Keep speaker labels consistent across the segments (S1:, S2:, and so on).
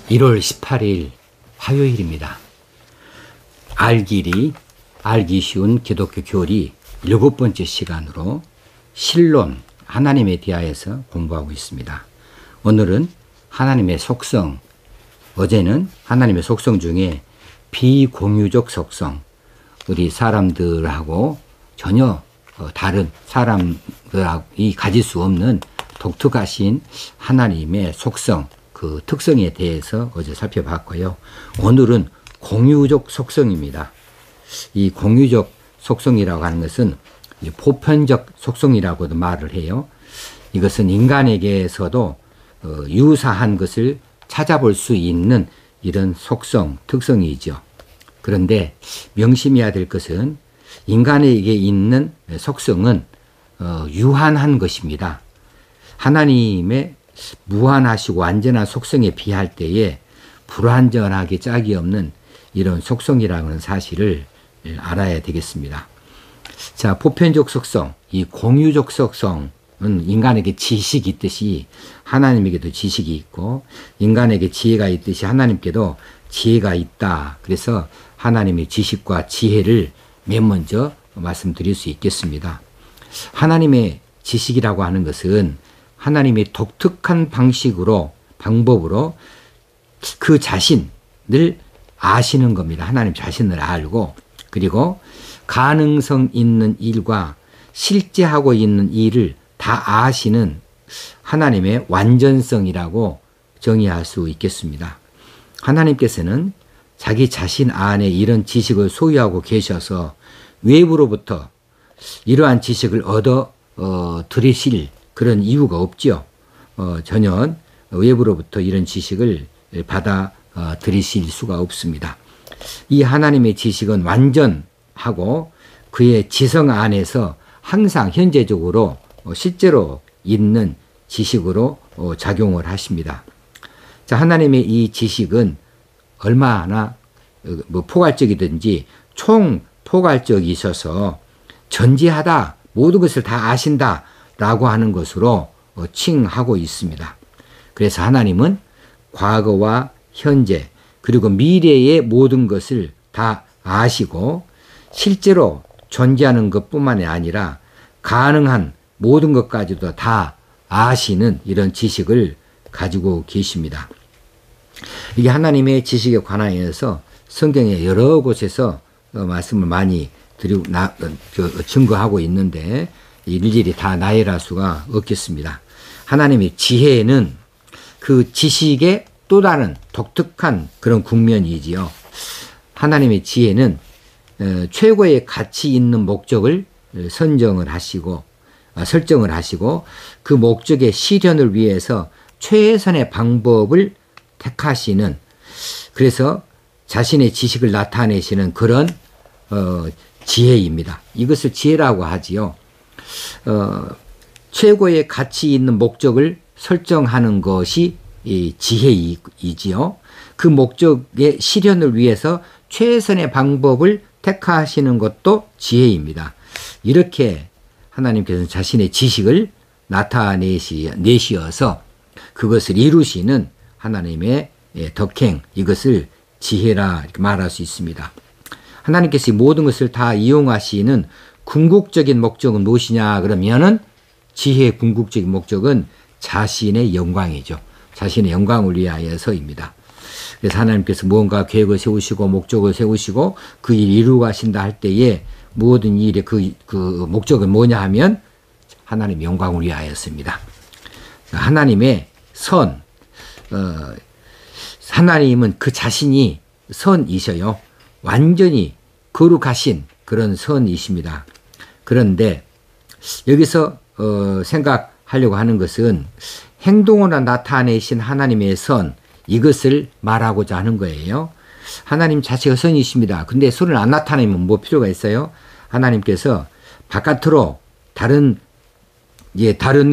S1: 1월 18일 화요일입니다. 알기 쉬운 기독교 교리 7번째 시간으로 신론 하나님에 대하여서 공부하고 있습니다. 오늘은 하나님의 속성, 어제는 하나님의 속성 중에 비공유적 속성, 우리 사람들하고 전혀 다른 사람들이 가질 수 없는 독특하신 하나님의 속성, 그 특성에 대해서 어제 살펴봤고요. 오늘은 공유적 속성입니다. 이 공유적 속성이라고 하는 것은 보편적 속성이라고도 말을 해요. 이것은 인간에게서도 유사한 것을 찾아볼 수 있는 이런 속성, 특성이죠. 그런데 명심해야 될 것은 인간에게 있는 속성은 유한한 것입니다. 하나님의 무한하시고 완전한 속성에 비할 때에 불완전하게 짝이 없는 이런 속성이라는 사실을 알아야 되겠습니다. 자, 보편적 속성, 이 공유적 속성은 인간에게 지식이 있듯이 하나님에게도 지식이 있고, 인간에게 지혜가 있듯이 하나님께도 지혜가 있다. 그래서 하나님의 지식과 지혜를 맨 먼저 말씀드릴 수 있겠습니다. 하나님의 지식이라고 하는 것은 하나님의 독특한 방법으로 그 자신을 아시는 겁니다. 하나님 자신을 알고, 그리고 가능성 있는 일과 실제 하고 있는 일을 다 아시는 하나님의 완전성이라고 정의할 수 있겠습니다. 하나님께서는 자기 자신 안에 이런 지식을 소유하고 계셔서 외부로부터 이러한 지식을 얻어 들이실 그런 이유가 없죠. 전혀 외부로부터 이런 지식을 받아 들이실 수가 없습니다. 이 하나님의 지식은 완전하고 그의 지성 안에서 항상 현재적으로 실제로 있는 지식으로 작용을 하십니다. 자, 하나님의 이 지식은 얼마나 포괄적이든지 총포괄적이셔서 전지하다, 모든 것을 다 아신다 라고 하는 것으로 칭하고 있습니다. 그래서 하나님은 과거와 현재 그리고 미래의 모든 것을 다 아시고, 실제로 존재하는 것뿐만이 아니라 가능한 모든 것까지도 다 아시는 이런 지식을 가지고 계십니다. 이게 하나님의 지식에 관하여서 성경에 여러 곳에서 말씀을 많이 증거하고 있는데 일일이 다 나열할 수가 없겠습니다. 하나님의 지혜는 그 지식의 또 다른 독특한 그런 국면이지요. 하나님의 지혜는 최고의 가치 있는 목적을 설정을 하시고 그 목적의 실현을 위해서 최선의 방법을 택하시는, 그래서 자신의 지식을 나타내시는 그런 지혜입니다. 이것을 지혜라고 하지요. 최고의 가치 있는 목적을 설정하는 것이 이 지혜이지요. 그 목적의 실현을 위해서 최선의 방법을 택하시는 것도 지혜입니다. 이렇게 하나님께서는 자신의 지식을 나타내시어서 그것을 이루시는 하나님의 덕행, 이것을 지혜라 이렇게 말할 수 있습니다. 하나님께서 모든 것을 다 이용하시는 궁극적인 목적은 무엇이냐 그러면은, 지혜의 궁극적인 목적은 자신의 영광이죠. 자신의 영광을 위하여서입니다. 그래서 하나님께서 무언가 계획을 세우시고 목적을 세우시고 그 일을 이루어 가신다 할 때에 모든 일의 그 목적은 뭐냐 하면 하나님의 영광을 위하여서입니다. 하나님의 선, 하나님은 그 자신이 선이셔요. 완전히 거룩하신 그런 선이십니다. 그런데 여기서 생각하려고 하는 것은 행동으로 나타내신 하나님의 선, 이것을 말하고자 하는 거예요. 하나님 자체가 선이십니다. 근데 선을 안 나타내면 뭐 필요가 있어요? 하나님께서 바깥으로 다른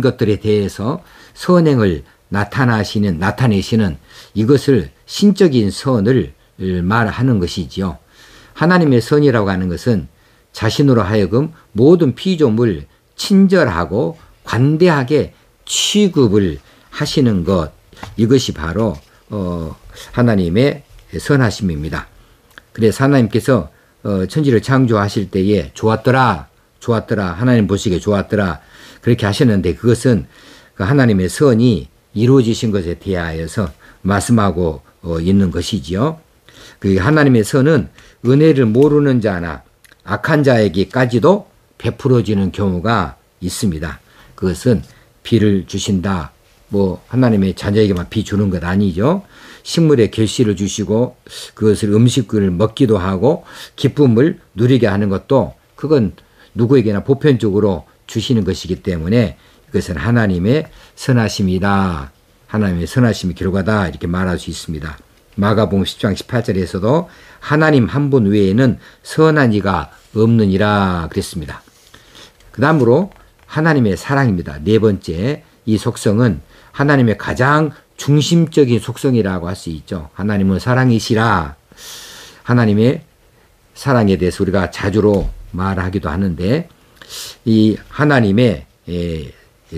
S1: 것들에 대해서 선행을 나타내시는 이것을 신적인 선을 말하는 것이지요. 하나님의 선이라고 하는 것은 자신으로 하여금 모든 피조물 친절하고 관대하게 취급을 하시는 것, 이것이 바로 하나님의 선하심입니다. 그래서 하나님께서 천지를 창조하실 때에 좋았더라, 좋았더라, 하나님 보시기에 좋았더라 그렇게 하셨는데 그것은 그 하나님의 선이 이루어지신 것에 대하여서 말씀하고 있는 것이지요. 그 하나님의 선은 은혜를 모르는 자나 악한 자에게까지도 베풀어지는 경우가 있습니다. 그것은 비를 주신다. 뭐 하나님의 자녀에게만 비 주는 것 아니죠. 식물에 결실을 주시고 그것을 음식을 먹기도 하고 기쁨을 누리게 하는 것도 그건 누구에게나 보편적으로 주시는 것이기 때문에 이것은 하나님의 선하심이다. 하나님의 선하심의 결과다. 이렇게 말할 수 있습니다. 마가복음 10장 18절에서도 하나님 한 분 외에는 선한 이가 없느니라 그랬습니다. 그 다음으로 하나님의 사랑입니다. 네 번째, 이 속성은 하나님의 가장 중심적인 속성이라고 할 수 있죠. 하나님은 사랑이시라. 하나님의 사랑에 대해서 우리가 자주로 말하기도 하는데 이 하나님의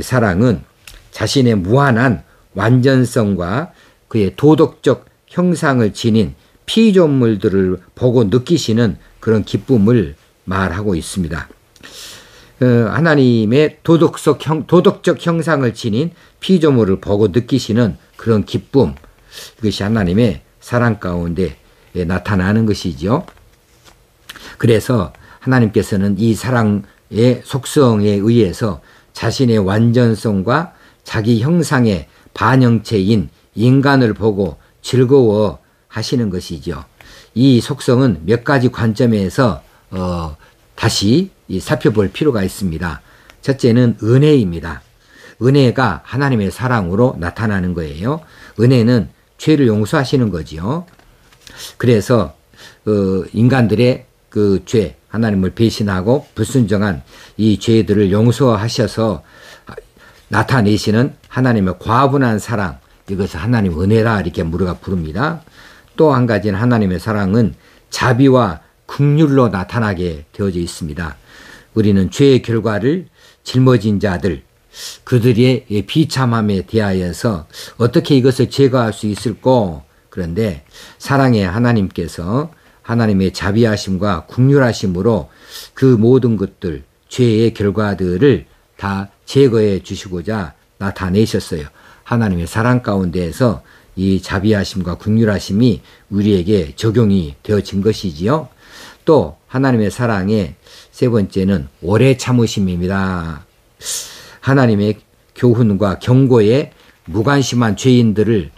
S1: 사랑은 자신의 무한한 완전성과 그의 도덕적 형상을 지닌 피조물들을 보고 느끼시는 그런 기쁨을 말하고 있습니다. 하나님의 도덕적 형상을 지닌 피조물을 보고 느끼시는 그런 기쁨, 이것이 하나님의 사랑 가운데 나타나는 것이죠. 그래서 하나님께서는 이 사랑의 속성에 의해서 자신의 완전성과 자기 형상의 반영체인 인간을 보고 즐거워 하시는 것이죠. 이 속성은 몇 가지 관점에서 다시 살펴볼 필요가 있습니다. 첫째는 은혜입니다. 은혜가 하나님의 사랑으로 나타나는 거예요. 은혜는 죄를 용서하시는 거지요. 그래서 인간들의 그 죄, 하나님을 배신하고 불순종한 이 죄들을 용서하셔서 나타내시는 하나님의 과분한 사랑, 이것을 하나님 은혜라 이렇게 우리가 부릅니다. 또 한 가지는 하나님의 사랑은 자비와 긍휼로 나타나게 되어져 있습니다. 우리는 죄의 결과를 짊어진 자들, 그들의 비참함에 대하여서 어떻게 이것을 제거할 수 있을까? 그런데 사랑의 하나님께서 하나님의 자비하심과 긍휼하심으로 그 모든 것들, 죄의 결과들을 다 제거해 주시고자 나타내셨어요. 하나님의 사랑 가운데에서 이 자비하심과 긍휼하심이 우리에게 적용이 되어진 것이지요. 또 하나님의 사랑의 세 번째는 오래 참으심입니다. 하나님의 교훈과 경고에 무관심한 죄인들을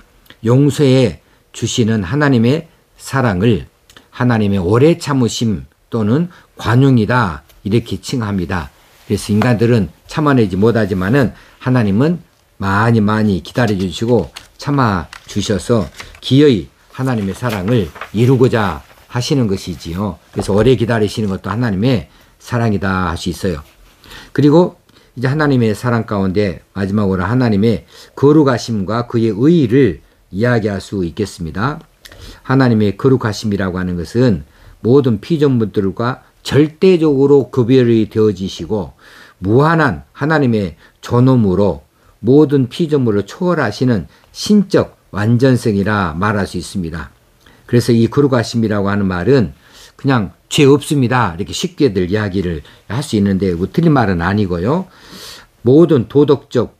S1: 용서해 주시는 하나님의 사랑을 하나님의 오래 참으심 또는 관용이다 이렇게 칭합니다. 그래서 인간들은 참아내지 못하지만은 하나님은 많이 기다려 주시고 참아 주셔서 기어이 하나님의 사랑을 이루고자 하시는 것이지요. 그래서 오래 기다리시는 것도 하나님의 사랑이다 할 수 있어요. 그리고 이제 하나님의 사랑 가운데 마지막으로 하나님의 거룩하심과 그의 의의를 이야기할 수 있겠습니다. 하나님의 거룩하심이라고 하는 것은 모든 피조물들과 절대적으로 구별이 되어지시고 무한한 하나님의 존엄으로 모든 피조물을 초월하시는 신적 완전성이라 말할 수 있습니다. 그래서 이 거룩하심이라고 하는 말은 그냥 죄 없습니다 이렇게 쉽게들 이야기를 할 수 있는데 틀린 말은 아니고요. 모든 도덕적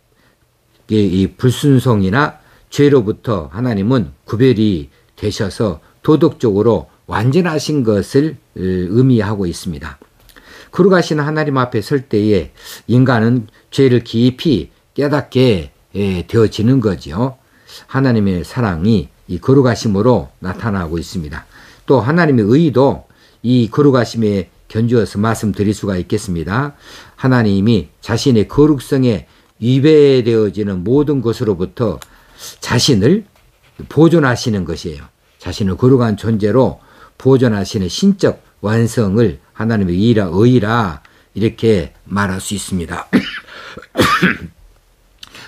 S1: 이 불순종이나 죄로부터 하나님은 구별이 되셔서 도덕적으로 완전하신 것을 의미하고 있습니다. 거룩하신 하나님 앞에 설 때에 인간은 죄를 깊이 깨닫게 되어지는 거죠. 하나님의 사랑이 이 거룩하심으로 나타나고 있습니다. 또 하나님의 의도 이 거룩하심에 견주어서 말씀드릴 수가 있겠습니다. 하나님이 자신의 거룩성에 위배되어지는 모든 것으로부터 자신을 보존하시는 것이에요. 자신을 거룩한 존재로 보존하시는 신적 완성을 하나님의 의라 이렇게 말할 수 있습니다.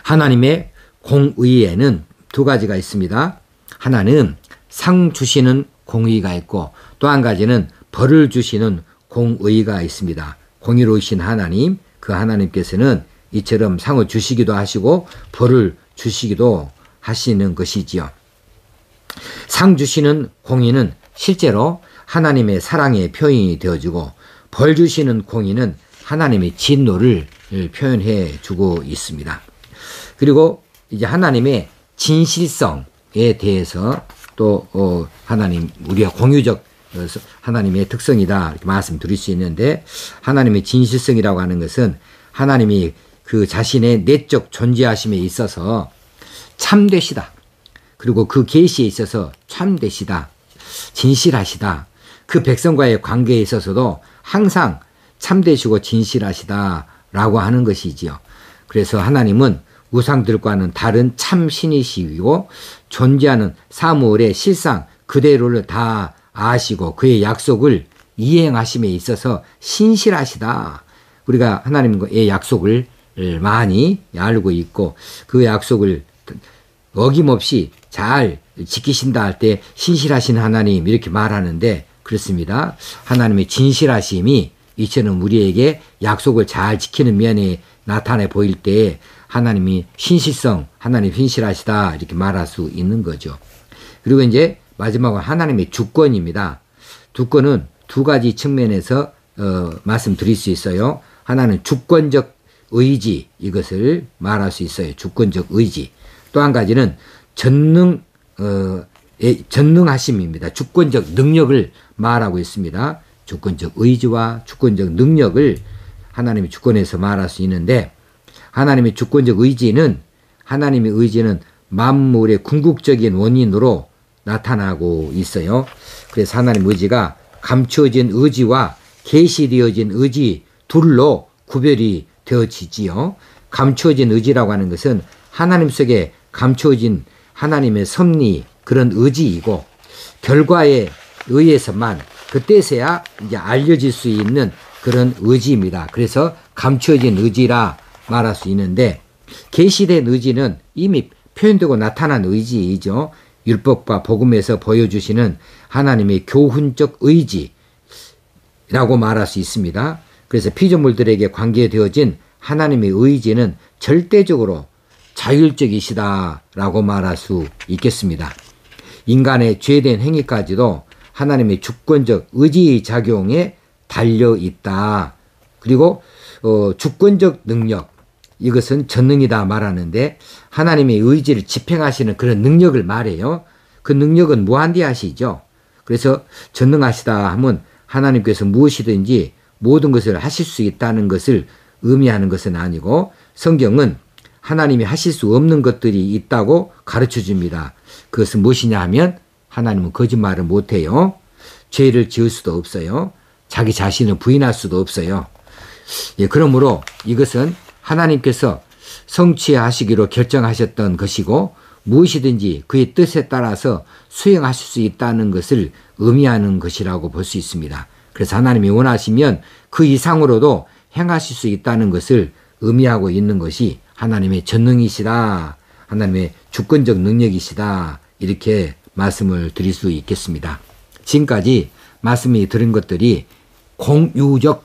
S1: 하나님의 공의에는 두 가지가 있습니다. 하나는 상 주시는 공의가 있고 또 한 가지는 벌을 주시는 공의가 있습니다. 공의로우신 하나님, 그 하나님께서는 이처럼 상을 주시기도 하시고 벌을 주시기도 하시는 것이지요. 상 주시는 공의는 실제로 하나님의 사랑의 표현이 되어주고, 벌 주시는 공의는 하나님의 진노를 표현해 주고 있습니다. 그리고 이제 하나님의 진실성에 대해서 또 하나님, 우리가 공유적 하나님의 특성이다 이렇게 말씀드릴 수 있는데, 하나님의 진실성이라고 하는 것은 하나님이 그 자신의 내적 존재하심에 있어서 참되시다. 그리고 그 계시에 있어서 참되시다. 진실하시다. 그 백성과의 관계에 있어서도 항상 참되시고 진실하시다라고 하는 것이지요. 그래서 하나님은 우상들과는 다른 참신이시고, 존재하는 사무엘의 실상 그대로를 다 아시고 그의 약속을 이행하심에 있어서 신실하시다. 우리가 하나님의 약속을 많이 알고 있고, 그 약속을 어김없이 잘 지키신다 할 때 신실하신 하나님 이렇게 말하는데, 그렇습니다. 하나님의 진실하심이 이처럼 우리에게 약속을 잘 지키는 면에 나타내 보일 때 하나님이 신실성, 하나님 신실하시다 이렇게 말할 수 있는 거죠. 그리고 이제 마지막으로 하나님의 주권입니다. 주권은 두 가지 측면에서 말씀드릴 수 있어요. 하나는 주권적 의지, 이것을 말할 수 있어요. 주권적 의지. 또 한 가지는 전능하심입니다. 주권적 능력을 말하고 있습니다. 주권적 의지와 주권적 능력을 하나님의 주권에서 말할 수 있는데, 하나님의 주권적 의지는, 하나님의 의지는 만물의 궁극적인 원인으로 나타나고 있어요. 그래서 하나님의 의지가 감추어진 의지와 계시되어진 의지 둘로 구별이 되어지지요. 감추어진 의지라고 하는 것은 하나님 속에 감추어진 하나님의 섭리, 그런 의지이고, 결과에 의해서만 그때서야 이제 알려질 수 있는 그런 의지입니다. 그래서 감추어진 의지라 말할 수 있는데, 계시된 의지는 이미 표현되고 나타난 의지이죠. 율법과 복음에서 보여주시는 하나님의 교훈적 의지라고 말할 수 있습니다. 그래서 피조물들에게 관계되어진 하나님의 의지는 절대적으로 자율적이시다라고 말할 수 있겠습니다. 인간의 죄된 행위까지도 하나님의 주권적 의지 작용에 달려 있다. 그리고 주권적 능력, 이것은 전능이다 말하는데, 하나님의 의지를 집행하시는 그런 능력을 말해요. 그 능력은 무한대하시죠. 그래서 전능하시다 하면 하나님께서 무엇이든지 모든 것을 하실 수 있다는 것을 의미하는 것은 아니고, 성경은 하나님이 하실 수 없는 것들이 있다고 가르쳐 줍니다. 그것은 무엇이냐 하면, 하나님은 거짓말을 못해요. 죄를 지을 수도 없어요. 자기 자신을 부인할 수도 없어요. 예, 그러므로 이것은 하나님께서 성취하시기로 결정하셨던 것이고, 무엇이든지 그의 뜻에 따라서 수행하실 수 있다는 것을 의미하는 것이라고 볼 수 있습니다. 그래서 하나님이 원하시면 그 이상으로도 행하실 수 있다는 것을 의미하고 있는 것이 하나님의 전능이시다, 하나님의 주권적 능력이시다, 이렇게 말씀을 드릴 수 있겠습니다. 지금까지 말씀이 들은 것들이 공유적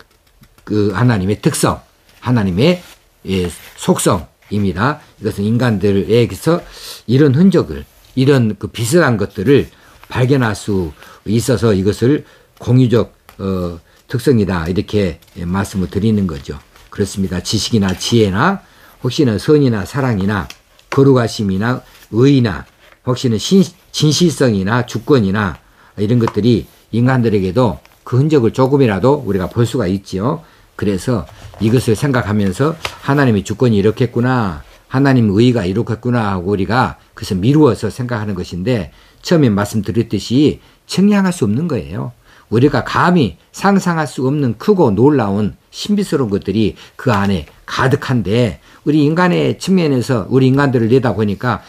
S1: 그 하나님의 특성, 하나님의 속성입니다. 이것은 인간들에게서 이런 흔적을, 이런 그 비슷한 것들을 발견할 수 있어서 이것을 공유적 특성이다, 이렇게 말씀을 드리는 거죠. 그렇습니다. 지식이나 지혜나 혹시나 선이나 사랑이나 거룩하심이나 의나 혹시나 진실성이나 주권이나 이런 것들이 인간들에게도 그 흔적을 조금이라도 우리가 볼 수가 있지요. 그래서 이것을 생각하면서 하나님의 주권이 이렇겠구나, 하나님의 의가 이렇겠구나 하고 우리가 그것을 미루어서 생각하는 것인데, 처음에 말씀드렸듯이 청량할 수 없는 거예요. 우리가 감히 상상할 수 없는 크고 놀라운 신비스러운 것들이 그 안에 가득한데, 우리 인간의 측면에서 우리 인간들을 내다보니까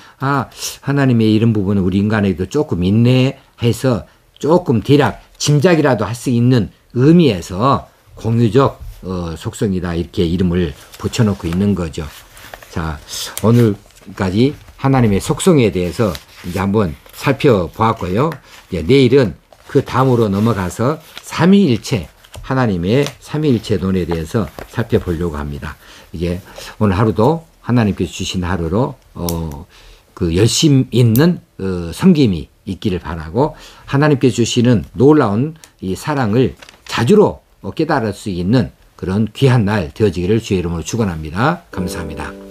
S1: 하나님의 이런 부분은 우리 인간에도 조금 있네 해서 조금 대략 짐작이라도 할 수 있는 의미에서 공유적 속성이다, 이렇게 이름을 붙여놓고 있는 거죠. 자, 오늘까지 하나님의 속성에 대해서 이제 한번 살펴보았고요. 이제 내일은 그 다음으로 넘어가서 삼위일체, 하나님의 삼위일체론에 대해서 살펴보려고 합니다. 이제 오늘 하루도 하나님께서 주신 하루로 그 열심 있는 섬김이 있기를 바라고 하나님께서 주시는 놀라운 이 사랑을 자주로 깨달을 수 있는 그런 귀한 날 되어지기를 주의 이름으로 축원합니다. 감사합니다.